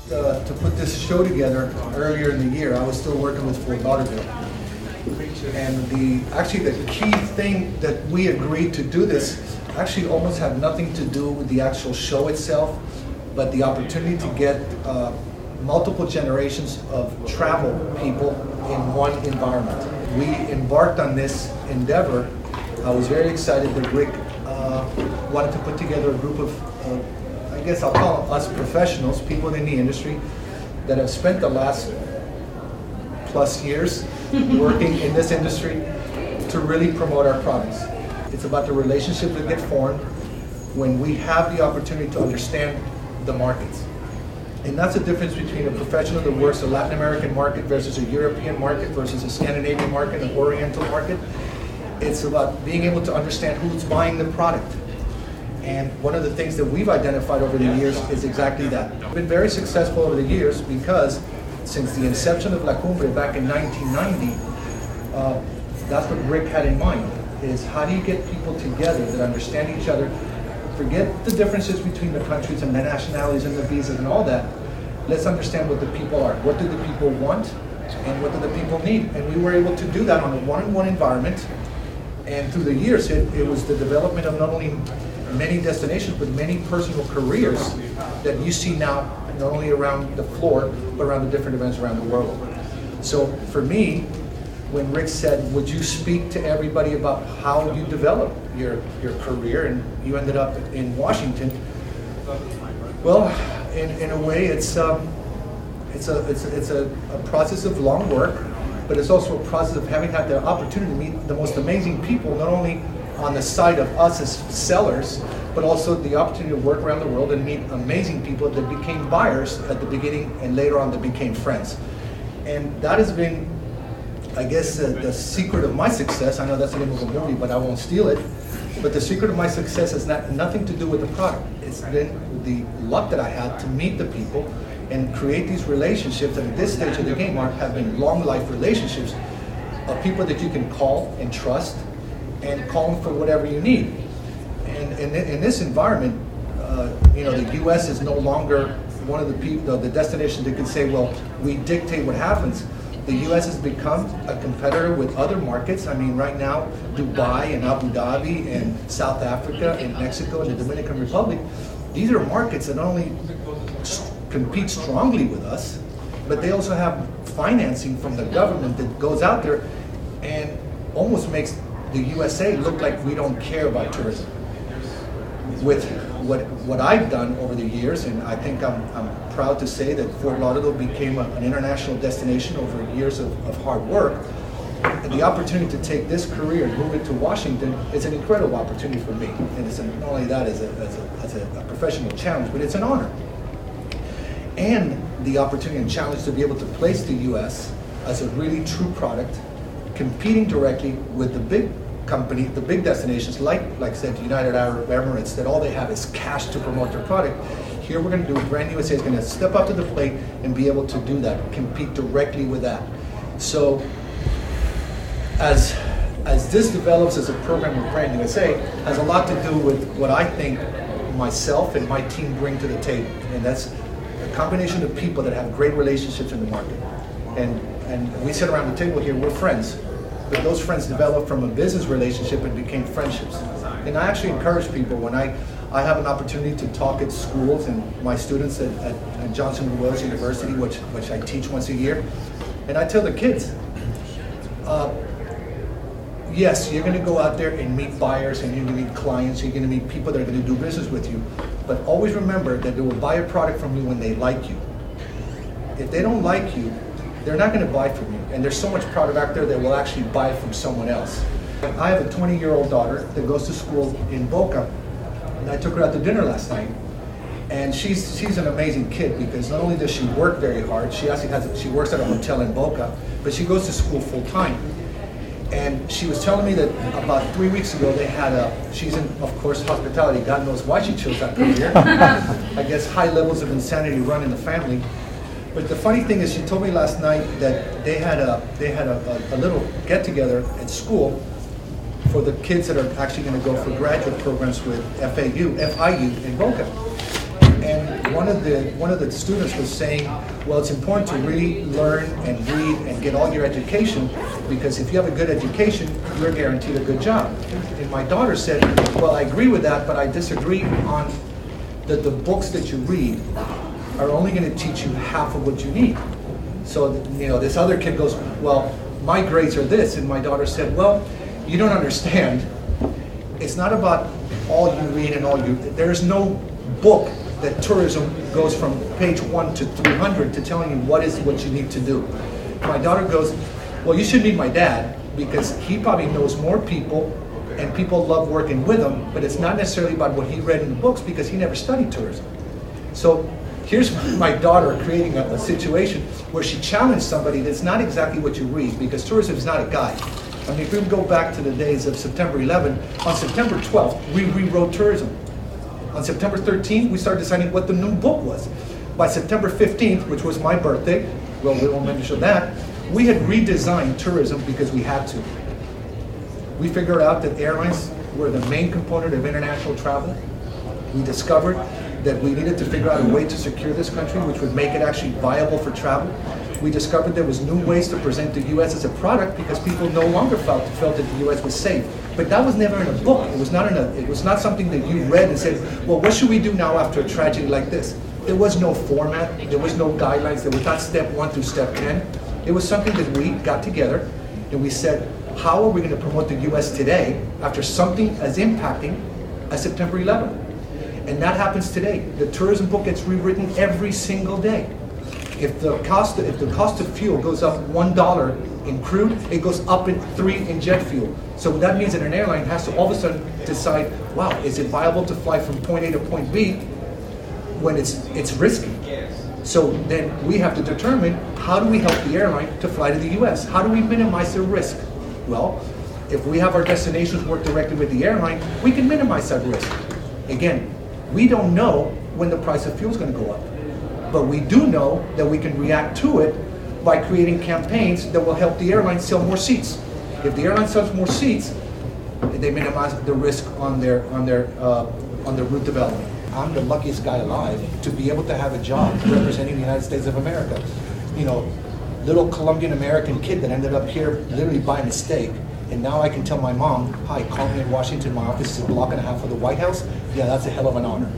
to put this show together earlier in the year, I was still working with Fort Lauderdale. And actually the key thing that we agreed to do this actually almost had nothing to do with the actual show itself, but the opportunity to get multiple generations of travel people in one environment. We embarked on this endeavor. I was very excited that Rick wanted to put together a group of, I guess I'll call them us professionals, people in the industry that have spent the last plus years working in this industry to really promote our products. It's about the relationships that get formed when we have the opportunity to understand the markets. And that's the difference between a professional that works a Latin American market versus a European market versus a Scandinavian market, an Oriental market. It's about being able to understand who's buying the product. And one of the things that we've identified over the years is exactly that. We've been very successful over the years because since the inception of La Cumbre back in 1990, that's what Rick had in mind, is how do you get people together that understand each other, forget the differences between the countries and the nationalities and the visas and all that. Let's understand what the people are. What do the people want and what do the people need? And we were able to do that on a one-on-one environment. And through the years, it was the development of not only many destinations, but many personal careers that you see now, not only around the floor, but around the different events around the world. So for me, when Rick said, would you speak to everybody about how you develop your career, and you ended up in Washington, well, in a way, it's a process of long work, but it's also a process of having had the opportunity to meet the most amazing people, not only on the side of us as sellers, but also the opportunity to work around the world and meet amazing people that became buyers at the beginning and later on that became friends. And that has been, I guess, the secret of my success. I know that's the name of a movie, but I won't steal it. But the secret of my success has nothing to do with the product. It's been the luck that I had to meet the people and create these relationships that at this stage of the game have been long life relationships of people that you can call and trust and call them for whatever you need. And in this environment, the U.S. is no longer one of the destinations that can say, well, we dictate what happens. The U.S. has become a competitor with other markets. I mean, right now, Dubai and Abu Dhabi and South Africa and Mexico and the Dominican Republic, these are markets that not only compete strongly with us, but they also have financing from the government that goes out there and almost makes the USA look like we don't care about tourism. With what I've done over the years, and I think I'm proud to say that Fort Lauderdale became an international destination over years of hard work. And the opportunity to take this career and move it to Washington is an incredible opportunity for me. And it's not only that as a professional challenge, but it's an honor. And the opportunity and challenge to be able to place the U.S. as a really true product, competing directly with the big company, the big destinations like I said, United Arab Emirates, that all they have is cash to promote their product. Here we're going to do it. Brand USA is going to step up to the plate and be able to do that, compete directly with that. So as this develops as a program with Brand USA, has a lot to do with what I think myself and my team bring to the table, and that's a combination of people that have great relationships in the market. And we sit around the table here, we're friends. But those friends developed from a business relationship and became friendships. And I actually encourage people when I have an opportunity to talk at schools and my students at Johnson & Wales University, which I teach once a year, and I tell the kids, yes, you're going to go out there and meet buyers and you're going to meet clients, you're going to meet people that are going to do business with you, but always remember that they will buy a product from you when they like you. If they don't like you, they're not going to buy from you. And there's so much product out there that will actually buy from someone else. I have a 20-year-old daughter that goes to school in Boca, and I took her out to dinner last night. And she's an amazing kid because not only does she work very hard, she works at a hotel in Boca, but she goes to school full time. And she was telling me that about 3 weeks ago she's in, of course, hospitality. God knows why she chose that career. I guess high levels of insanity run in the family. But the funny thing is, she told me last night that they had a little get-together at school for the kids that are actually going to go for graduate programs with FIU in Boca. And one of the students was saying, well, it's important to really learn and read and get all your education, because if you have a good education, you're guaranteed a good job. And my daughter said, well, I agree with that, but I disagree on that the books that you read are only going to teach you half of what you need. So, you know, this other kid goes, well, my grades are this, and my daughter said, well, you don't understand. It's not about all you read and all you, there is no book that tourism goes from page 1 to 300 to telling you what you need to do. My daughter goes, well, you should meet my dad, because he probably knows more people and people love working with him, but it's not necessarily about what he read in the books, because he never studied tourism. So here's my daughter creating a situation where she challenged somebody that's not exactly what you read, because tourism is not a guide. I mean, if we go back to the days of September 11, on September 12th, we rewrote tourism. On September 13th, we started deciding what the new book was. By September 15th, which was my birthday, well, we won't mention that, we had redesigned tourism because we had to. We figured out that airlines were the main component of international travel. We discovered that we needed to figure out a way to secure this country, which would make it actually viable for travel. We discovered there was new ways to present the U.S. as a product, because people no longer felt that the U.S. was safe. But that was never in a book. It was not something that you read and said, well, what should we do now after a tragedy like this? There was no format, there was no guidelines, there was not step 1 through step 10. It was something that we got together and we said, how are we going to promote the U.S. today after something as impacting as September 11th? And that happens today. The tourism book gets rewritten every single day. If the cost of fuel goes up $1 in crude, it goes up in 3 in jet fuel. So that means that an airline has to all of a sudden decide, wow, is it viable to fly from point A to point B when it's risky? So then we have to determine, how do we help the airline to fly to the U.S.? How do we minimize their risk? Well, if we have our destinations work directly with the airline, we can minimize that risk. Again, we don't know when the price of fuel is going to go up. But we do know that we can react to it by creating campaigns that will help the airline sell more seats. If the airline sells more seats, they minimize the risk on their route development. I'm the luckiest guy alive to be able to have a job representing the United States of America. You know, little Colombian American kid that ended up here literally by mistake. And now I can tell my mom, hi, call me in Washington, my office is a block and a half of the White House. Yeah, that's a hell of an honor.